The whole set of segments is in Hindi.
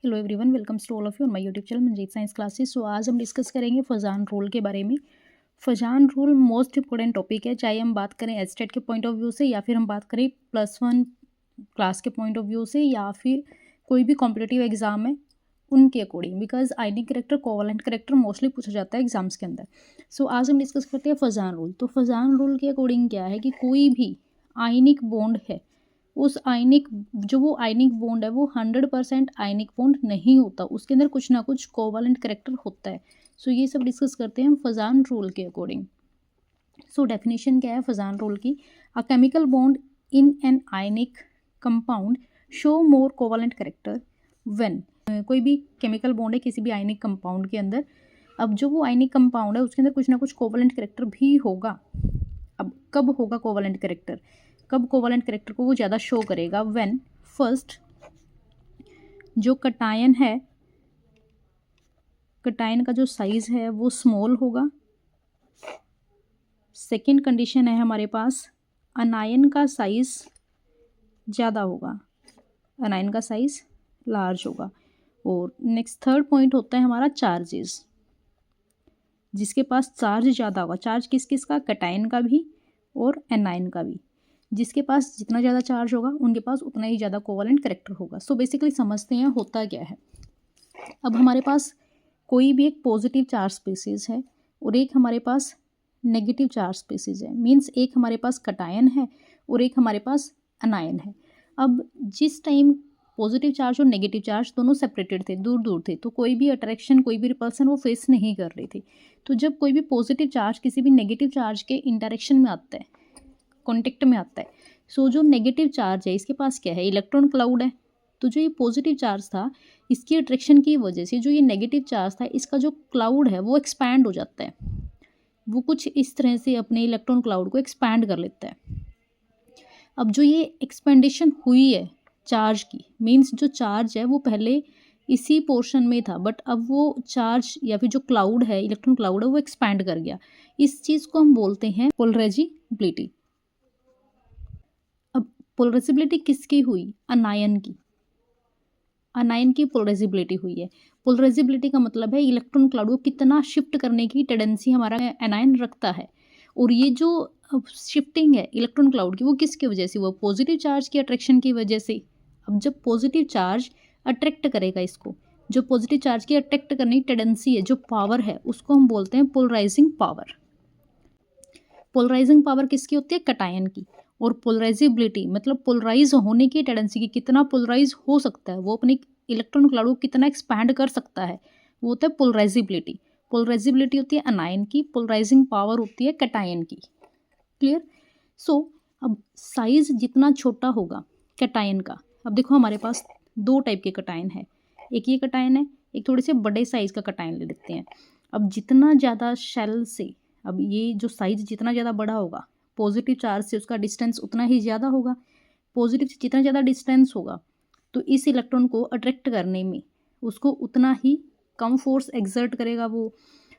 Hello everyone, welcomes to all of you on my YouTube channel Manjeet science classes. So आज हम डिस्कस करेंगे फजान रूल के बारे में। Fajans rule most important topic है, चाहे हम बात करें एस्टेट के पॉइंट ऑफ व्यू से या फिर हम बात करें +1 क्लास के पॉइंट ऑफ व्यू से या फिर कोई भी कॉम्पिटिटिव एग्जाम है उनके according, because ionic character covalent character mostly पूछा जाता है एग्जाम्स के अंदर। सो आज हम डिस्कस करते हैं फजान रूल। तो फजान रूल के अकॉर्डिंग क्या है कि कोई भी आइनिक बॉन्ड है, उस आयनिक वो आयनिक बॉन्ड है वो 100% आयनिक बॉन्ड नहीं होता, उसके अंदर कुछ ना कुछ कोवेलेंट करेक्टर होता है। सो ये सब डिस्कस करते हैं हम फजान रूल के अकॉर्डिंग। सो डेफिनेशन क्या है फजान रूल की? A chemical bond in an ionic compound show more covalent character when. कोई भी केमिकल बॉन्ड है किसी भी आयनिक कंपाउंड के अंदर, अब जो वो आयनिक कंपाउंड है उसके अंदर कुछ ना कुछ कोवेलेंट करेक्टर भी होगा। अब कब होगा कोवेलेंट करेक्टर, कब कोवेलेंट करेक्टर को वो ज़्यादा शो करेगा? व्हेन फर्स्ट जो कटायन है, कटायन का जो साइज है वो स्मॉल होगा। सेकेंड कंडीशन है हमारे पास अनायन का साइज ज़्यादा होगा, अनायन का साइज लार्ज होगा। और नेक्स्ट थर्ड पॉइंट होता है हमारा चार्जेस, जिसके पास चार्ज ज़्यादा होगा। चार्ज किस किस का? कटायन का भी और एनायन का भी। जिसके पास जितना ज़्यादा चार्ज होगा उनके पास उतना ही ज़्यादा कोवेलेंट करेक्टर होगा। सो बेसिकली समझते हैं होता क्या है। अब हमारे पास कोई भी एक पॉजिटिव चार्ज स्पीसीज है और एक हमारे पास नेगेटिव चार्ज स्पीसीज है, मीन्स एक हमारे पास कटायन है और एक हमारे पास अनायन है। अब जिस टाइम पॉजिटिव चार्ज और नेगेटिव चार्ज दोनों सेपरेटेड थे, दूर दूर थे, तो कोई भी अट्रैक्शन कोई भी रिपल्सन वो फेस नहीं कर रही थी। तो जब कोई भी पॉजिटिव चार्ज किसी भी नेगेटिव चार्ज के इंटरेक्शन में आता है, कॉन्टेक्ट में आता है, सो जो नेगेटिव चार्ज है इसके पास क्या है? इलेक्ट्रॉन क्लाउड है। तो जो ये पॉजिटिव चार्ज था इसकी अट्रैक्शन की वजह से जो ये नेगेटिव चार्ज था इसका जो क्लाउड है वो एक्सपैंड हो जाता है, वो कुछ इस तरह से अपने इलेक्ट्रॉन क्लाउड को एक्सपैंड कर लेता है। अब जो ये एक्सपेंडेशन हुई है चार्ज की, मीन्स जो चार्ज है वो पहले इसी पोर्शन में था, बट अब वो चार्ज या फिर जो क्लाउड है, इलेक्ट्रॉन क्लाउड है, वो एक्सपैंड कर गया। इस चीज़ को हम बोलते हैं पोलराइजिबिलिटी। अब पोलराइजिबिलिटी किसकी हुई? अनायन की। अनायन की पोलराइजिबिलिटी हुई है। पोलराइजिबिलिटी का मतलब है इलेक्ट्रॉन क्लाउड को कितना शिफ्ट करने की टेंडेंसी हमारा एनायन रखता है। और ये जो शिफ्टिंग है इलेक्ट्रॉन क्लाउड की वो किसकी वजह से? वो पॉजिटिव चार्ज की अट्रैक्शन की वजह से। अब जब पॉजिटिव चार्ज अट्रैक्ट करेगा इसको, जो पॉजिटिव चार्ज की अट्रैक्ट करने की टेंडेंसी है, जो पावर है, उसको हम बोलते हैं पोलराइजिंग पावर। पोलराइजिंग पावर किसकी होती है? कटायन की। और पोलराइजिबिलिटी मतलब पोलराइज होने की टेंडेंसी की, कितना पोलराइज हो सकता है, वो अपने इलेक्ट्रॉन क्लाउड को कितना एक्सपैंड कर सकता है, वो होता है पोलराइजिबिलिटी। पोलराइजिबिलिटी होती है अनायन की, पोलराइजिंग पावर होती है कटायन की। क्लियर? सो अब साइज जितना छोटा होगा कटायन का, अब देखो हमारे पास दो टाइप के कटायन है, एक ये कटायन है, एक थोड़े से बड़े साइज का कटायन ले लेते हैं। अब जितना ज़्यादा शेल से, अब ये जो साइज जितना ज़्यादा बड़ा होगा, पॉजिटिव चार्ज से उसका डिस्टेंस उतना ही ज़्यादा होगा। पॉजिटिव से जितना ज़्यादा डिस्टेंस होगा तो इस इलेक्ट्रॉन को अट्रैक्ट करने में उसको उतना ही कम फोर्स एक्सर्ट करेगा वो,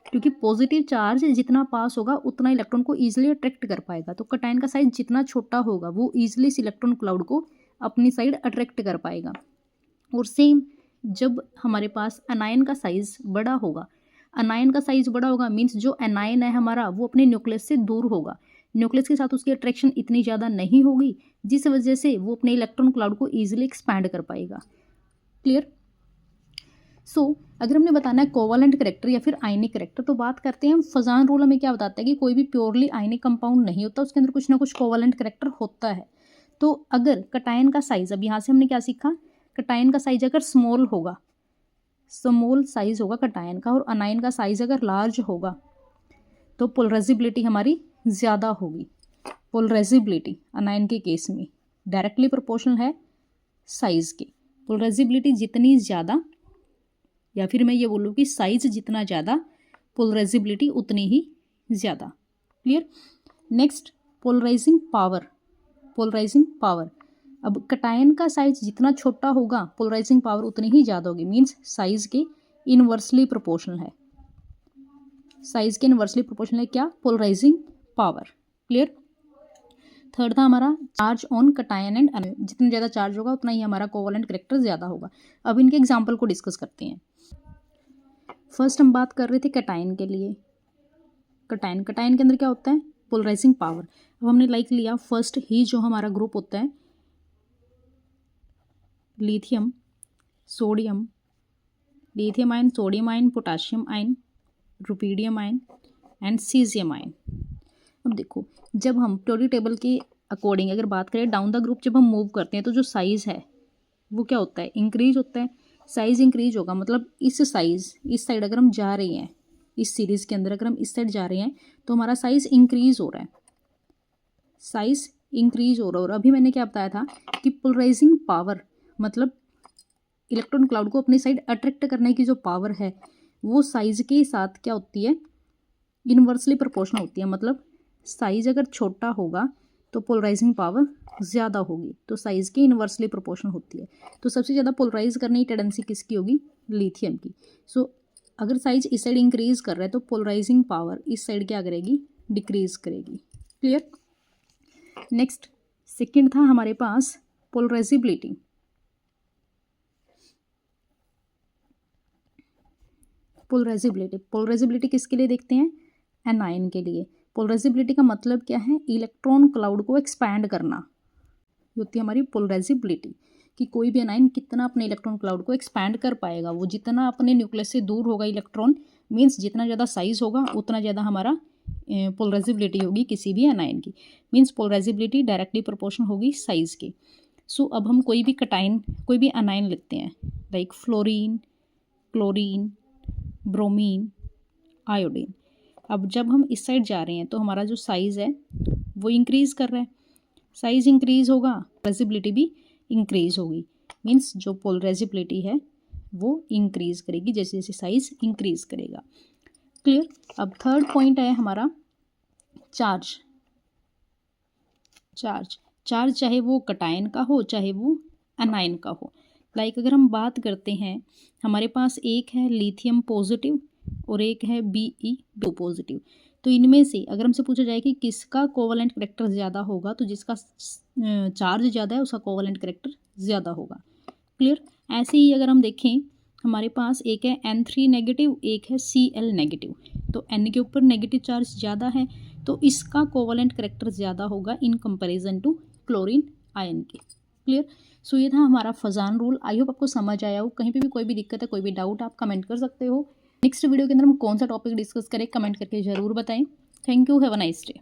क्योंकि पॉजिटिव चार्ज जितना पास होगा उतना इलेक्ट्रॉन को ईजिली अट्रैक्ट कर पाएगा। तो कटायन का साइज जितना छोटा होगा वो ईजिली इस इलेक्ट्रॉन क्लाउड को अपनी साइड अट्रैक्ट कर पाएगा। और सेम जब हमारे पास अनायन का साइज बड़ा होगा, अनायन का साइज बड़ा होगा मीन्स जो एनायन है हमारा वो अपने न्यूक्लियस से दूर होगा, न्यूक्लियस के साथ उसकी अट्रैक्शन इतनी ज़्यादा नहीं होगी, जिस वजह से वो अपने इलेक्ट्रॉन क्लाउड को ईजिली एक्सपैंड कर पाएगा। क्लियर? सो अगर हमने बताना है कोवेलेंट करेक्टर या फिर आयनिक करेक्टर, तो बात करते हैं हम फजान रूल हमें क्या बताता है कि कोई भी प्योरली आयनिक कंपाउंड नहीं होता, उसके अंदर कुछ ना कुछ कोवेलेंट करेक्टर होता है। तो अगर कटायन का साइज, अब यहाँ से हमने क्या सीखा, कटायन का साइज अगर स्मॉल होगा, स्मॉल साइज होगा कटायन का, और अनायन का साइज अगर लार्ज होगा तो पोलराइजिबिलिटी हमारी ज़्यादा होगी। पोलराइजिबिलिटी अनायन के केस में डायरेक्टली प्रोपोर्शनल है साइज के। पोलराइजिबिलिटी जितनी ज़्यादा, या फिर मैं ये बोलूँ कि साइज जितना ज़्यादा पोलराइजिबिलिटी उतनी ही ज़्यादा। Clear? Next polarizing power. Polarizing power, अब कटायन का साइज जितना छोटा होगा पोलराइजिंग पावर उतनी ही ज़्यादा होगी, मीन्स साइज के इनवर्सली प्रोपोर्शनल है। साइज के इनवर्सली प्रोपोर्शनल है क्या? Polarizing power. क्लियर? थर्ड था हमारा charge on cation and anion, जितना ज़्यादा चार्ज होगा उतना ही हमारा कोवलेंट कैरेक्टर ज़्यादा होगा। अब इनके एग्जाम्पल को डिस्कस करते हैं। फर्स्ट हम बात कर रहे थे कटायन के लिए। कटायन के अंदर क्या होता है, पोलराइजिंग पावर। अब हमने लाइक लिया फर्स्ट ही जो हमारा ग्रुप होता है lithium ion, sodium ion, potassium ion, rubidium ion and caesium ion. अब देखो, जब हम पीरियोडिक टेबल के अकॉर्डिंग अगर बात करें डाउन द ग्रुप, जब हम मूव करते हैं तो जो साइज़ है वो क्या होता है, इंक्रीज होता है। साइज़ इंक्रीज होगा मतलब इस साइड अगर हम जा रहे हैं, इस सीरीज़ के अंदर अगर हम इस साइड जा रहे हैं तो हमारा साइज़ इंक्रीज हो रहा है, और अभी मैंने क्या बताया था कि पोलराइजिंग पावर मतलब इलेक्ट्रॉन क्लाउड को अपनी साइड अट्रैक्ट करने की जो पावर है वो साइज़ के साथ क्या होती है, इनवर्सली प्रोपोर्शनल होती है। मतलब साइज़ अगर छोटा होगा तो पोलराइजिंग पावर ज़्यादा होगी, तो साइज़ की इनवर्सली प्रोपोर्शनल होती है। तो सबसे ज़्यादा पोलराइज करने की टेंडेंसी किसकी होगी, लिथियम की। सो अगर साइज इस साइड इंक्रीज कर रहा है तो पोलराइजिंग पावर इस साइड क्या करेगी, डिक्रीज करेगी। क्लियर। नेक्स्ट सेकंड था हमारे पास पोलराइजिबिलिटी। पोलराइजिबिलिटी किसके लिए देखते हैं, एनायन के लिए। पोलराइजिबिलिटी का मतलब क्या है, इलेक्ट्रॉन क्लाउड को एक्सपैंड करना, ये होती है हमारी पोलराइजिबिलिटी, कि कोई भी एनायन कितना अपने इलेक्ट्रॉन क्लाउड को एक्सपैंड कर पाएगा। वो जितना अपने न्यूक्लियस से दूर होगा इलेक्ट्रॉन, मीन्स जितना ज़्यादा साइज होगा उतना ज़्यादा हमारा पोलराइजिबिलिटी होगी किसी भी एनायन की। मीन्स पोलराइजिबिलिटी डायरेक्टली प्रोपोर्शनल होगी साइज के। सो अब हम कोई भी एनायन लेते हैं like fluorine, chlorine, bromine, iodine. अब जब हम इस साइड जा रहे हैं तो हमारा जो साइज़ है वो इंक्रीज़ कर रहा है, साइज़ इंक्रीज़ होगा, पोलराइजिबिलिटी भी इंक्रीज़ होगी। मीन्स जो पोलराइजिबिलिटी है वो इंक्रीज़ करेगी जैसे जैसे साइज़ इंक्रीज़ करेगा। क्लियर। अब थर्ड पॉइंट है हमारा चार्ज। चाहे वो कटायन का हो चाहे वो एनायन का हो। लाइक अगर हम बात करते हैं, हमारे पास एक है लिथियम पॉजिटिव और एक है Be2 पॉजिटिव। तो इनमें से अगर हमसे पूछा जाए कि किसका कोवलेंट कैरेक्टर ज़्यादा होगा, तो जिसका चार्ज ज़्यादा है उसका कोवलेंट कैरेक्टर ज़्यादा होगा। क्लियर। ऐसे ही अगर हम देखें, हमारे पास एक है N3 नेगेटिव, एक है Cl नेगेटिव। तो N के ऊपर नेगेटिव चार्ज ज़्यादा है तो इसका कोवलेंट कैरेक्टर ज़्यादा होगा in comparison to chlorine ion के। क्लियर। सो ये था हमारा फजान रूल। आई होप आपको समझ आया हो। कहीं पे भी कोई भी दिक्कत है, कोई भी डाउट, आप कमेंट कर सकते हो। नेक्स्ट वीडियो के अंदर हम कौन सा टॉपिक डिस्कस करें कमेंट करके ज़रूर बताएं। Thank you, have a nice day.